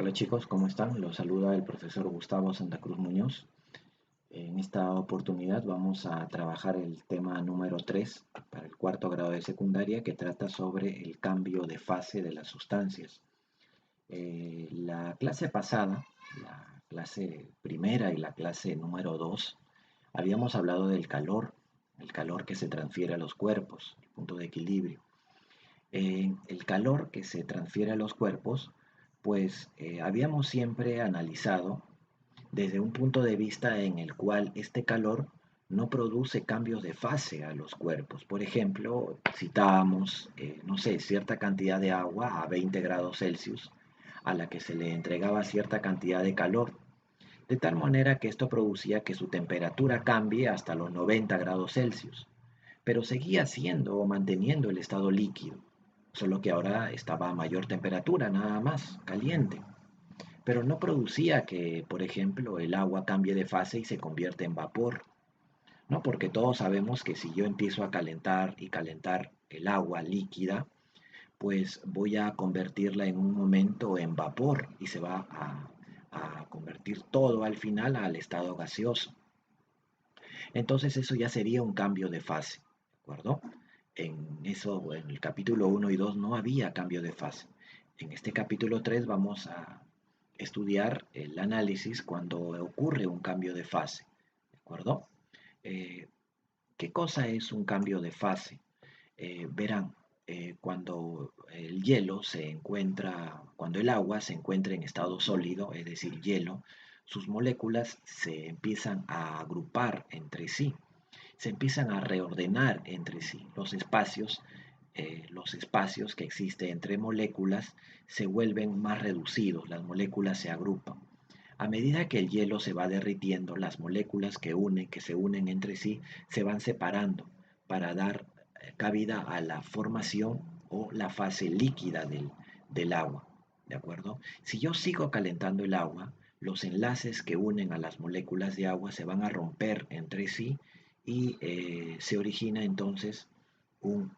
Hola chicos, ¿cómo están? Los saluda el profesor Gustavo Santa Cruz Muñoz. En esta oportunidad vamos a trabajar el tema número 3 para el cuarto grado de secundaria que trata sobre el cambio de fase de las sustancias. La clase pasada, la clase primera y la clase número 2, habíamos hablado del calor, el calor que se transfiere a los cuerpos, el punto de equilibrio. El calor que se transfiere a los cuerpos, pues habíamos siempre analizado desde un punto de vista en el cual este calor no produce cambios de fase a los cuerpos. Por ejemplo, citábamos, no sé, cierta cantidad de agua a 20 grados Celsius, a la que se le entregaba cierta cantidad de calor, de tal manera que esto producía que su temperatura cambie hasta los 90 grados Celsius, pero seguía siendo o manteniendo el estado líquido, solo que ahora estaba a mayor temperatura, nada más, caliente. Pero no producía que, por ejemplo, el agua cambie de fase y se convierta en vapor, ¿no? Porque todos sabemos que si yo empiezo a calentar y calentar el agua líquida, pues voy a convertirla en un momento en vapor y se va a convertir todo al final al estado gaseoso. Entonces eso ya sería un cambio de fase, ¿de acuerdo? En el capítulo 1 y 2 no había cambio de fase. En este capítulo 3 vamos a estudiar el análisis cuando ocurre un cambio de fase, ¿de acuerdo? Eh, ¿Qué cosa es un cambio de fase? Verán, cuando el hielo se encuentra, cuando el agua se encuentra en estado sólido, es decir, hielo, sus moléculas se empiezan a agrupar entre sí, se empiezan a reordenar entre sí. Los espacios que existen entre moléculas se vuelven más reducidos, las moléculas se agrupan. A medida que el hielo se va derritiendo, las moléculas que se unen entre sí, se van separando para dar cabida a la formación o la fase líquida del agua. ¿De acuerdo? Si yo sigo calentando el agua, los enlaces que unen a las moléculas de agua se van a romper entre sí y se origina entonces un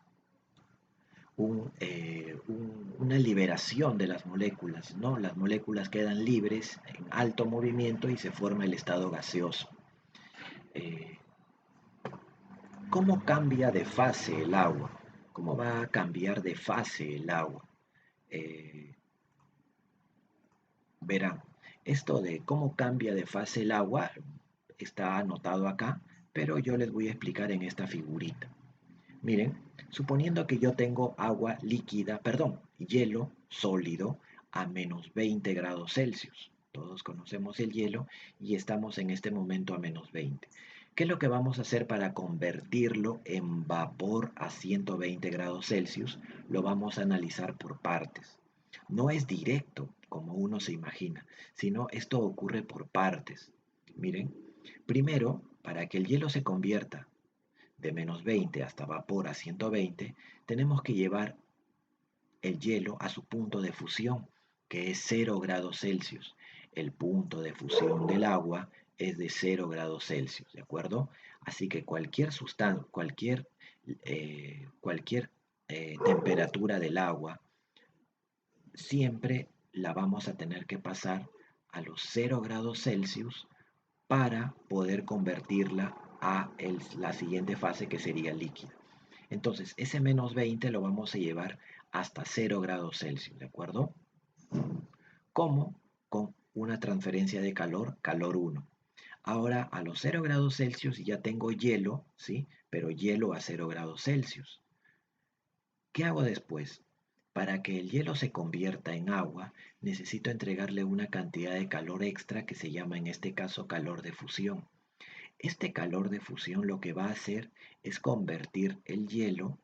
una liberación de las moléculas, ¿no? Las moléculas quedan libres en alto movimiento y se forma el estado gaseoso. Eh, ¿Cómo cambia de fase el agua? ¿Cómo va a cambiar de fase el agua? Eh, Verán, esto de cómo cambia de fase el agua está anotado acá, pero yo les voy a explicar en esta figurita. Miren, suponiendo que yo tengo agua líquida, perdón, hielo sólido a menos 20 grados Celsius. Todos conocemos el hielo y estamos en este momento a menos 20. ¿Qué es lo que vamos a hacer para convertirlo en vapor a 120 grados Celsius? Lo vamos a analizar por partes. No es directo como uno se imagina, sino esto ocurre por partes. Miren, primero, para que el hielo se convierta de menos 20 hasta vapor a 120, tenemos que llevar el hielo a su punto de fusión, que es 0 grados Celsius. El punto de fusión del agua es de 0 grados Celsius, ¿de acuerdo? Así que cualquier sustancia, cualquier temperatura del agua, siempre la vamos a tener que pasar a los 0 grados Celsius para poder convertirla a la siguiente fase que sería líquida. Entonces, ese menos 20 lo vamos a llevar hasta 0 grados Celsius, ¿de acuerdo? ¿Cómo? Con una transferencia de calor, calor 1. Ahora a los 0 grados Celsius ya tengo hielo, ¿sí? Pero hielo a 0 grados Celsius. ¿Qué hago después? Para que el hielo se convierta en agua, necesito entregarle una cantidad de calor extra que se llama en este caso calor de fusión. Este calor de fusión lo que va a hacer es convertir el hielo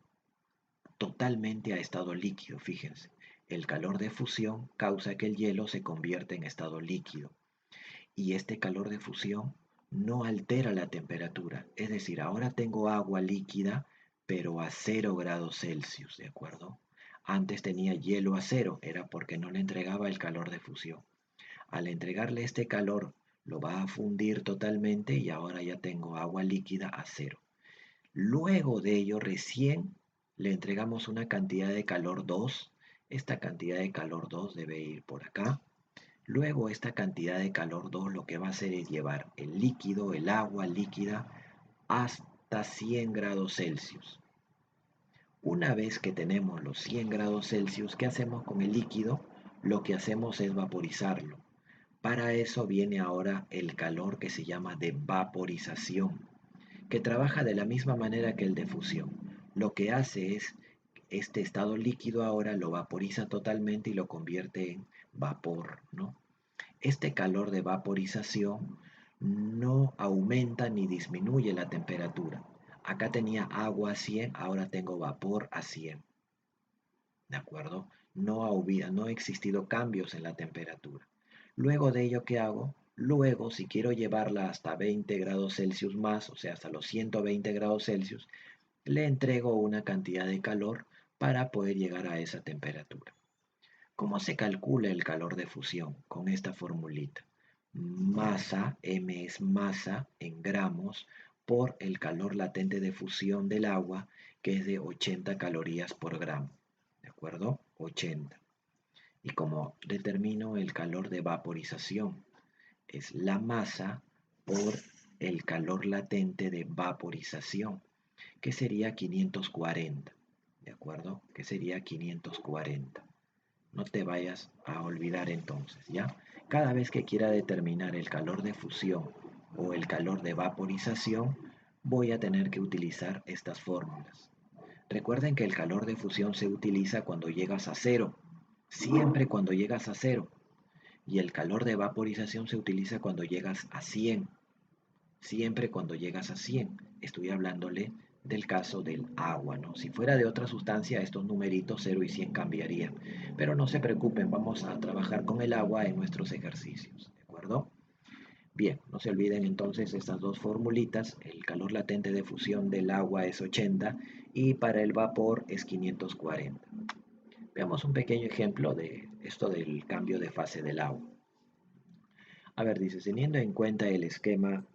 totalmente a estado líquido, fíjense. El calor de fusión causa que el hielo se convierta en estado líquido. Y este calor de fusión no altera la temperatura. Es decir, ahora tengo agua líquida, pero a 0 grados Celsius, ¿de acuerdo? Antes tenía hielo a 0, era porque no le entregaba el calor de fusión. Al entregarle este calor, lo va a fundir totalmente y ahora ya tengo agua líquida a 0. Luego de ello, recién le entregamos una cantidad de calor 2. Esta cantidad de calor 2 debe ir por acá. Luego esta cantidad de calor 2 lo que va a hacer es llevar el líquido, el agua líquida, hasta 100 grados Celsius. Una vez que tenemos los 100 grados Celsius, ¿qué hacemos con el líquido? Lo que hacemos es vaporizarlo. Para eso viene ahora el calor que se llama de vaporización, que trabaja de la misma manera que el de fusión. Lo que hace es, este estado líquido ahora lo vaporiza totalmente y lo convierte en vapor, ¿no? Este calor de vaporización no aumenta ni disminuye la temperatura. Acá tenía agua a 100, ahora tengo vapor a 100. ¿De acuerdo? No ha existido cambios en la temperatura. Luego de ello, ¿qué hago? Luego, si quiero llevarla hasta 20 grados Celsius más, o sea, hasta los 120 grados Celsius, le entrego una cantidad de calor para poder llegar a esa temperatura. ¿Cómo se calcula el calor de fusión? Con esta formulita. Masa, M es masa en gramos, por el calor latente de fusión del agua, que es de 80 calorías por gramo. ¿De acuerdo? 80. Y como determino el calor de vaporización, es la masa por el calor latente de vaporización, que sería 540. ¿De acuerdo? Que sería 540. No te vayas a olvidar entonces, ¿ya? Cada vez que quiera determinar el calor de fusión o el calor de vaporización, voy a tener que utilizar estas fórmulas. Recuerden que el calor de fusión se utiliza cuando llegas a cero, siempre cuando llegas a cero. Y el calor de vaporización se utiliza cuando llegas a 100, siempre cuando llegas a 100. Estoy hablándole del caso del agua, ¿no? Si fuera de otra sustancia, estos numeritos 0 y 100 cambiarían. Pero no se preocupen, vamos a trabajar con el agua en nuestros ejercicios, ¿de acuerdo? Bien, no se olviden entonces estas dos formulitas. El calor latente de fusión del agua es 80 y para el vapor es 540. Veamos un pequeño ejemplo de esto del cambio de fase del agua. A ver, dice, teniendo en cuenta el esquema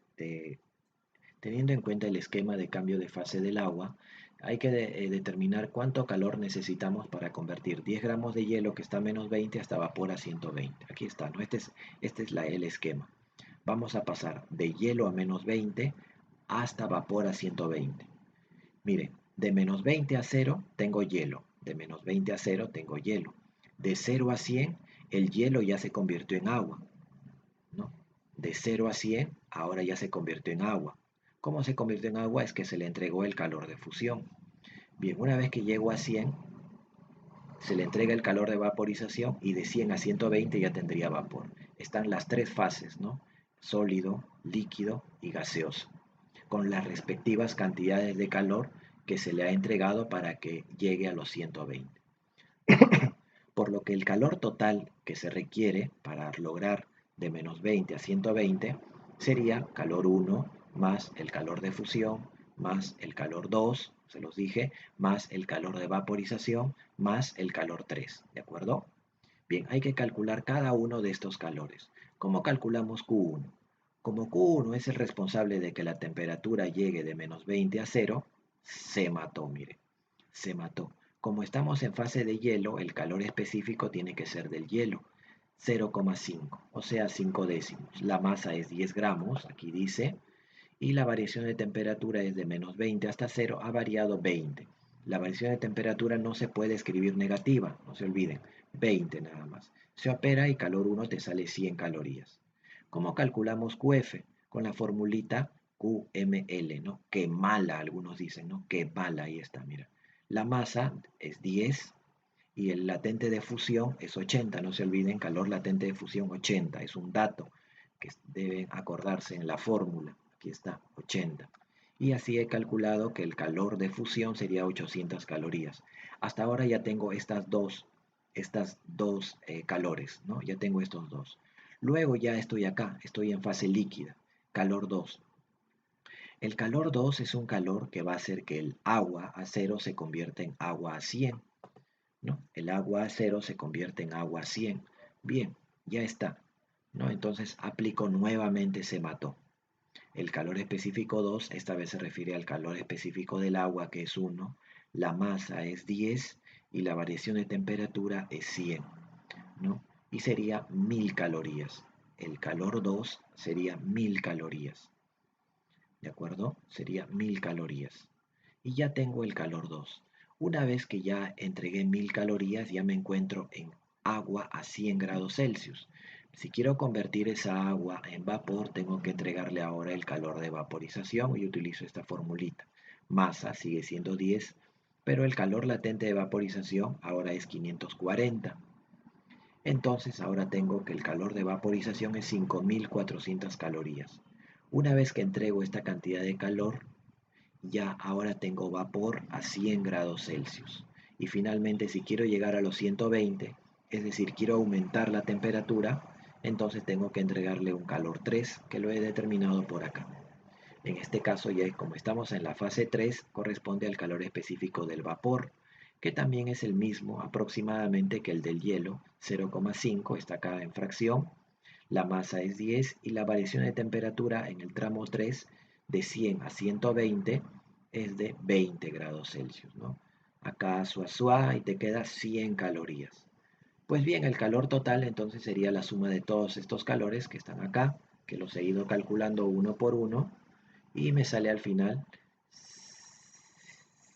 de cambio de fase del agua, hay que determinar cuánto calor necesitamos para convertir 10 gramos de hielo que está a menos 20 hasta vapor a 120. Aquí está, ¿no? Este es el esquema. Vamos a pasar de hielo a menos 20 hasta vapor a 120. Mire, de menos 20 a 0 tengo hielo, de menos 20 a 0 tengo hielo. De 0 a 100 el hielo ya se convirtió en agua, ¿no? De 0 a 100 ahora ya se convirtió en agua. ¿Cómo se convirtió en agua? Es que se le entregó el calor de fusión. Bien, una vez que llego a 100, se le entrega el calor de vaporización y de 100 a 120 ya tendría vapor. Están las tres fases, ¿no? Sólido, líquido y gaseoso, con las respectivas cantidades de calor que se le ha entregado para que llegue a los 120. Por lo que el calor total que se requiere para lograr de menos 20 a 120 sería calor 1 más el calor de fusión más el calor 2, se los dije, más el calor de vaporización más el calor 3, ¿de acuerdo? Bien, hay que calcular cada uno de estos calores. ¿Cómo calculamos Q1? Como Q1 es el responsable de que la temperatura llegue de menos 20 a 0, se mató, mire, se mató. Como estamos en fase de hielo, el calor específico tiene que ser del hielo, 0,5, o sea, 5 décimos. La masa es 10 gramos, aquí dice, y la variación de temperatura es de menos 20 hasta 0, ha variado 20. La variación de temperatura no se puede escribir negativa, no se olviden, 20 nada más. Se opera y calor 1 te sale 100 calorías. ¿Cómo calculamos QF? Con la formulita QML, ¿no? Qué mala, algunos dicen, ¿no? Qué mala, ahí está, mira. La masa es 10 y el latente de fusión es 80, no se olviden, calor latente de fusión 80, es un dato que deben acordarse en la fórmula. Aquí está, 80. Y así he calculado que el calor de fusión sería 800 calorías. Hasta ahora ya tengo estas dos calores, ¿no? Ya tengo estos dos. Luego ya estoy acá, estoy en fase líquida, calor 2. El calor 2 es un calor que va a hacer que el agua a 0 se convierta en agua a 100, ¿no? El agua a 0 se convierte en agua a 100. Bien, ya está, ¿no? Entonces aplico nuevamente se mató. El calor específico 2, esta vez se refiere al calor específico del agua, que es 1, la masa es 10 y la variación de temperatura es 100, ¿no? y sería 1000 calorías. El calor 2 sería 1000 calorías. ¿De acuerdo? Sería 1000 calorías. Y ya tengo el calor 2. Una vez que ya entregué 1000 calorías, ya me encuentro en agua a 100 grados Celsius. Si quiero convertir esa agua en vapor, tengo que entregarle ahora el calor de vaporización y utilizo esta formulita. Masa sigue siendo 10, pero el calor latente de vaporización ahora es 540. Entonces ahora tengo que el calor de vaporización es 5400 calorías. Una vez que entrego esta cantidad de calor, ya ahora tengo vapor a 100 grados Celsius. Y finalmente, si quiero llegar a los 120, es decir, quiero aumentar la temperatura, entonces tengo que entregarle un calor 3 que lo he determinado por acá. En este caso, ya como estamos en la fase 3, corresponde al calor específico del vapor, que también es el mismo aproximadamente que el del hielo, 0,5, está acá en fracción, la masa es 10 y la variación de temperatura en el tramo 3 de 100 a 120 es de 20 grados Celsius, ¿no? Acá suazua y te queda 100 calorías. Pues bien, el calor total entonces sería la suma de todos estos calores que están acá, que los he ido calculando uno por uno, y me sale al final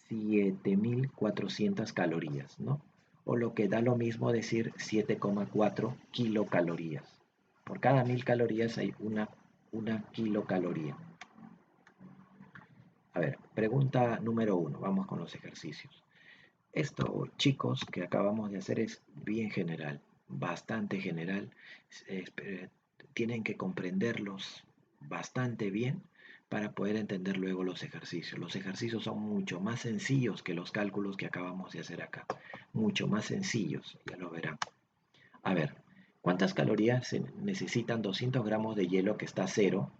7400 calorías, ¿no? O lo que da lo mismo decir 7,4 kilocalorías. Por cada 1000 calorías hay una kilocaloría. A ver, pregunta número 1. Vamos con los ejercicios. Esto, chicos, que acabamos de hacer es bien general, bastante general. Tienen que comprenderlos bastante bien para poder entender luego los ejercicios. Los ejercicios son mucho más sencillos que los cálculos que acabamos de hacer acá. Mucho más sencillos, ya lo verán. A ver, ¿cuántas calorías se necesitan 200 gramos de hielo que está a cero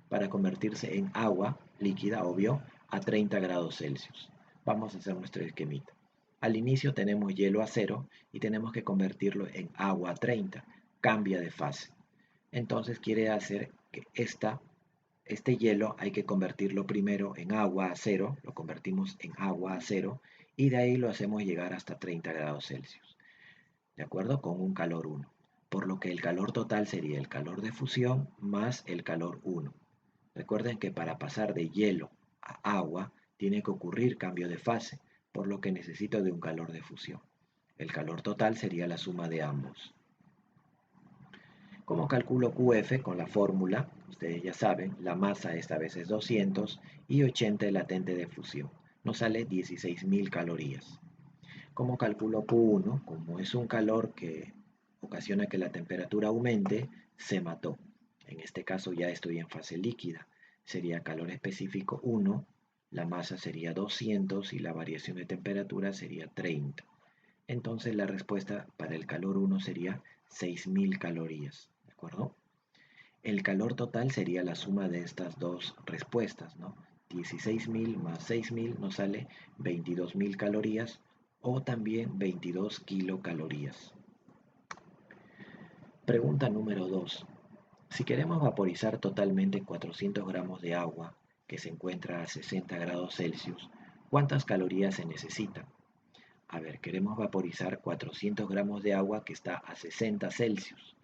para convertirse en agua líquida, obvio, a 30 grados Celsius? Vamos a hacer nuestro esquemita. Al inicio tenemos hielo a cero y tenemos que convertirlo en agua a 30. Cambia de fase. Entonces quiere hacer que este hielo hay que convertirlo primero en agua a cero, lo convertimos en agua a cero y de ahí lo hacemos llegar hasta 30 grados Celsius. ¿De acuerdo? Con un calor 1. Por lo que el calor total sería el calor de fusión más el calor 1. Recuerden que para pasar de hielo a agua tiene que ocurrir cambio de fase, por lo que necesito de un calor de fusión. El calor total sería la suma de ambos. Como calculo QF con la fórmula, ustedes ya saben, la masa esta vez es 200 y 80 el latente de fusión. Nos sale 16.000 calorías. Como calculo Q1, como es un calor que ocasiona que la temperatura aumente, se mató. En este caso ya estoy en fase líquida. Sería calor específico 1, la masa sería 200 y la variación de temperatura sería 30. Entonces la respuesta para el calor 1 sería 6000 calorías. ¿De acuerdo? El calor total sería la suma de estas dos respuestas, ¿no? 16.000 más 6.000 nos sale 22.000 calorías o también 22 kilocalorías. Pregunta número 2. Si queremos vaporizar totalmente 400 gramos de agua que se encuentra a 60 grados Celsius, ¿cuántas calorías se necesitan? A ver, queremos vaporizar 400 gramos de agua que está a 60 Celsius.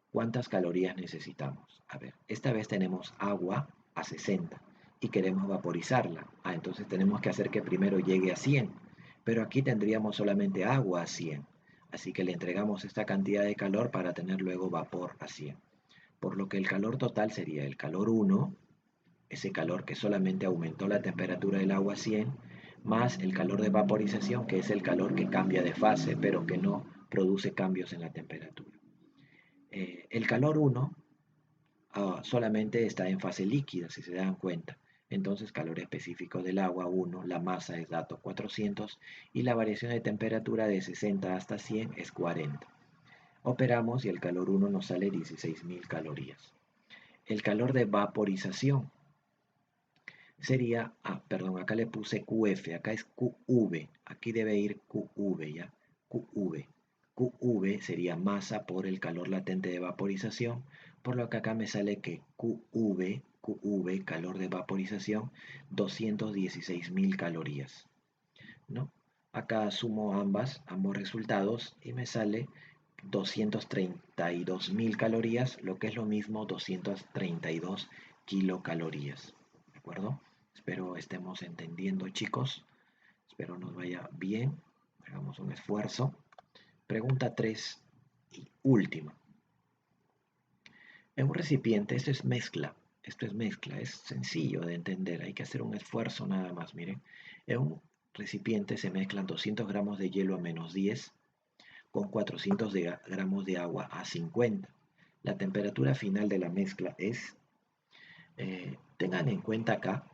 ¿Cuántas calorías necesitamos? A ver, esta vez tenemos agua a 60 y queremos vaporizarla. Entonces tenemos que hacer que primero llegue a 100, pero aquí tendríamos solamente agua a 100. Así que le entregamos esta cantidad de calor para tener luego vapor a 100. Por lo que el calor total sería el calor 1, ese calor que solamente aumentó la temperatura del agua a 100, más el calor de vaporización, que es el calor que cambia de fase, pero que no produce cambios en la temperatura. El calor 1 solamente está en fase líquida, si se dan cuenta. Entonces, calor específico del agua 1, la masa es dato 400 y la variación de temperatura de 60 hasta 100 es 40. Operamos y el calor 1 nos sale 16.000 calorías. El calor de vaporización sería, perdón, acá le puse QF, acá es QV, aquí debe ir QV, ¿ya? QV. QV sería masa por el calor latente de vaporización, por lo que acá me sale que QV, calor de vaporización, 216.000 calorías, ¿no? Acá sumo ambos resultados y me sale 232.000 calorías, lo que es lo mismo 232 kilocalorías. ¿De acuerdo? Espero estemos entendiendo, chicos. Espero nos vaya bien. Hagamos un esfuerzo. Pregunta 3 y última. En un recipiente, esto es mezcla, es sencillo de entender, hay que hacer un esfuerzo nada más, miren. En un recipiente se mezclan 200 gramos de hielo a -10 con 400 gramos de agua a 50. La temperatura final de la mezcla es, tengan en cuenta acá,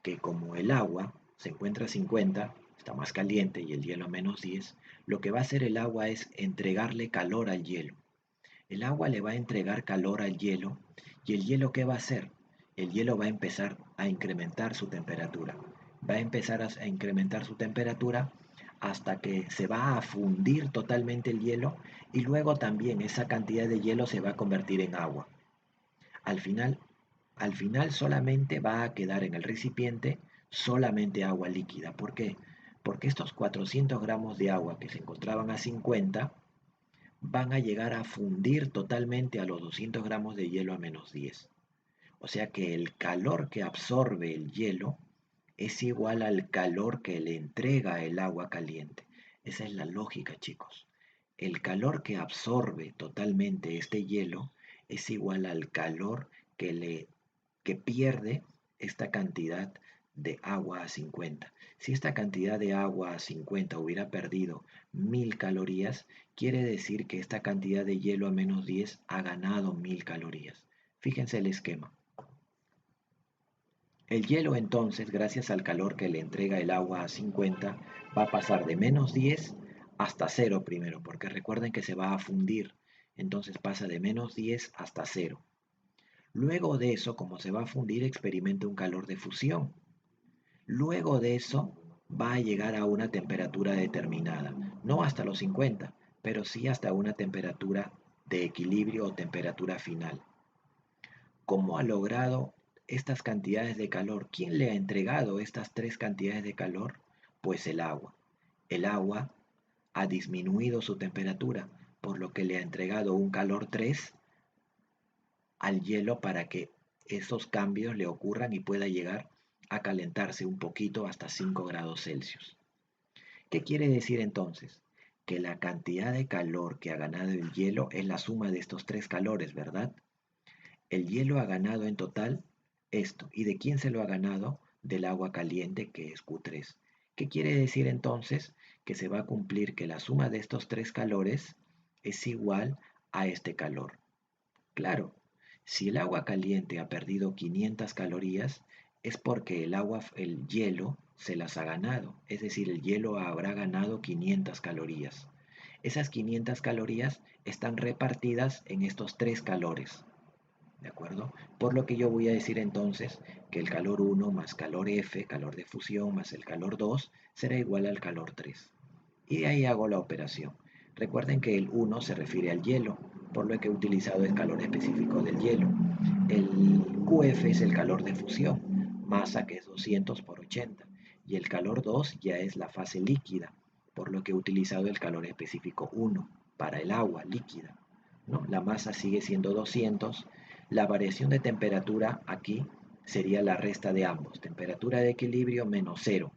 que como el agua se encuentra a 50, está más caliente y el hielo a -10, lo que va a hacer el agua es entregarle calor al hielo. El agua le va a entregar calor al hielo y el hielo ¿qué va a hacer? El hielo va a empezar a incrementar su temperatura. Va a empezar a incrementar su temperatura hasta que se va a fundir totalmente el hielo y luego también esa cantidad de hielo se va a convertir en agua. Al final, al final solamente va a quedar en el recipiente solamente agua líquida. ¿Por qué? Porque estos 400 gramos de agua que se encontraban a 50 van a llegar a fundir totalmente a los 200 gramos de hielo a -10. O sea que el calor que absorbe el hielo es igual al calor que le entrega el agua caliente. Esa es la lógica, chicos. El calor que absorbe totalmente este hielo es igual al calor que pierde esta cantidad de agua a 50. Si esta cantidad de agua a 50 hubiera perdido 1000 calorías, quiere decir que esta cantidad de hielo a -10 ha ganado 1000 calorías. Fíjense el esquema. El hielo entonces, gracias al calor que le entrega el agua a 50, va a pasar de -10 hasta 0 primero, porque recuerden que se va a fundir. Entonces pasa de -10 hasta 0. Luego de eso, como se va a fundir, experimenta un calor de fusión. Luego de eso, va a llegar a una temperatura determinada, no hasta los 50, pero sí hasta una temperatura de equilibrio o temperatura final. ¿Cómo ha logrado estas cantidades de calor? ¿Quién le ha entregado estas tres cantidades de calor? Pues el agua. El agua ha disminuido su temperatura, por lo que le ha entregado un calor 3 al hielo para que esos cambios le ocurran y pueda llegar a calentarse un poquito hasta 5 grados Celsius. ¿Qué quiere decir entonces? Que la cantidad de calor que ha ganado el hielo es la suma de estos tres calores, ¿verdad? El hielo ha ganado en total esto. ¿Y de quién se lo ha ganado? Del agua caliente, que es Q3. ¿Qué quiere decir entonces? Que se va a cumplir que la suma de estos tres calores es igual a este calor. Claro, si el agua caliente ha perdido 500 calorías, es porque el hielo se las ha ganado. Es decir, el hielo habrá ganado 500 calorías. Esas 500 calorías están repartidas en estos tres calores. ¿De acuerdo? Por lo que yo voy a decir entonces que el calor 1 más calor F, calor de fusión, más el calor 2 será igual al calor 3. Y de ahí hago la operación. Recuerden que el 1 se refiere al hielo, por lo que he utilizado el calor específico del hielo. El QF es el calor de fusión, masa que es 200 por 80. Y el calor 2 ya es la fase líquida, por lo que he utilizado el calor específico 1 para el agua líquida. ¿No? La masa sigue siendo 200. La variación de temperatura aquí sería la resta de ambos. Temperatura de equilibrio menos 0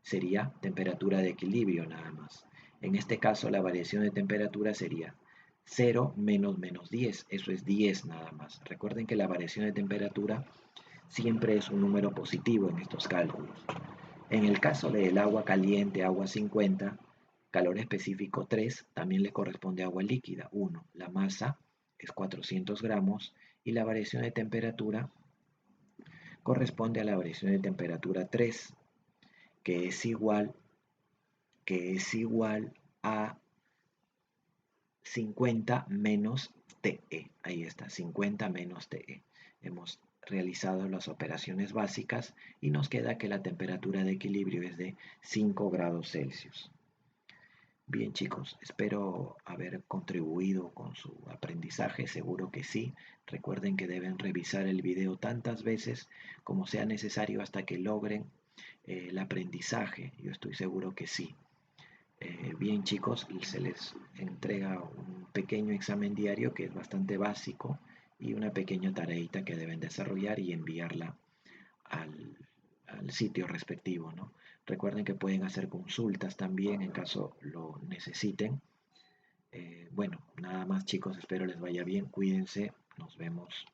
sería temperatura de equilibrio nada más. En este caso la variación de temperatura sería 0 menos -10, eso es 10 nada más. Recuerden que la variación de temperatura siempre es un número positivo en estos cálculos. En el caso del agua caliente, agua 50, calor específico 3, también le corresponde agua líquida 1. La masa es 400 gramos y la variación de temperatura corresponde a la variación de temperatura 3, que es igual a 50 menos TE. Ahí está, 50 menos TE. Hemos realizado las operaciones básicas y nos queda que la temperatura de equilibrio es de 5 grados Celsius. Bien, chicos, espero haber contribuido con su aprendizaje, seguro que sí. Recuerden que deben revisar el video tantas veces como sea necesario hasta que logren el aprendizaje. Yo estoy seguro que sí. Bien chicos, se les entrega un pequeño examen diario que es bastante básico y una pequeña tareita que deben desarrollar y enviarla al, al sitio respectivo, ¿no? Recuerden que pueden hacer consultas también en caso lo necesiten. Bueno, nada más chicos, espero les vaya bien, cuídense, nos vemos.